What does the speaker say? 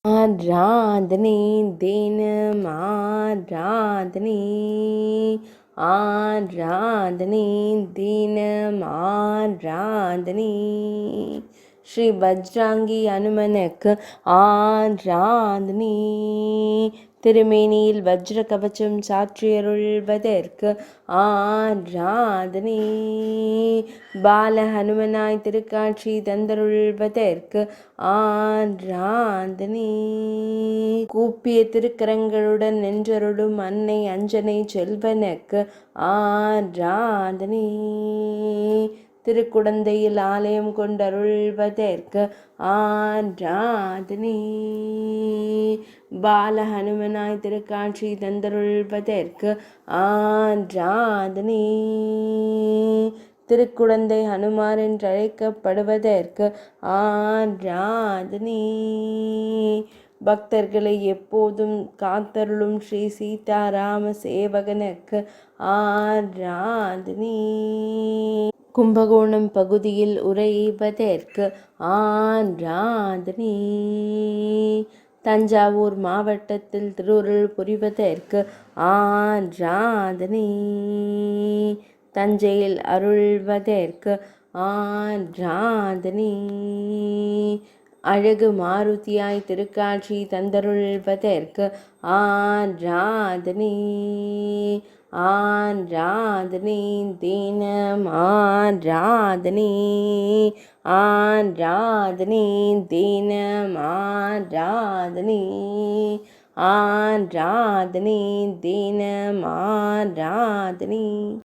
ஆராதனை தினம் ஆராதனை, ஆராதனை தினம் ஆராதனை. ஸ்ரீ பஜ்ராங்கி அனுமனுக்கு ஆராதனை. திருமேனியில் வஜ்ர கவச்சம் சாற்றியருள்வதற்கு ஆராதனை. பால ஹனுமனாய் திருக்காட்சி தந்தருள்வதற்கு ஆராதனை. கூப்பிய திருக்கரங்களுடன் நின்றருளும் அன்னை அஞ்சனை செல்வனுக்கு ஆராதனை. திருக்குடந்தையில் ஆலயம் கொண்டருள்வதற்கு ஆராதனை. பால ஹனுமனாய் திருக்காட்சி தந்தருள்வதற்கு ஆராதனை. திருக்குடந்தை ஹனுமார் என்றழைக்கப்படுவதற்கு ஆராதனை. பக்தர்களை எப்போதும் காத்தருளும் ஸ்ரீ சீதாராம சேவகனுக்கு ஆராதனை. கும்பகோணம் பகுதியில் உறைவதற்கு ஆராதனை. தஞ்சாவூர் மாவட்டத்தில் திருவருள் புரிவதற்கு ஆராதனை. தஞ்சையில் அருள்வதற்கு ஆராதனை. அழகு மாருதியாய் திருக்காட்சி தந்தருள்வதற்கு ஆராதனை. ஆராதனை தினம் ஆராதனை, ஆராதனை தினம் ஆராதனை, ஆராதனை தினம் ஆராதனை.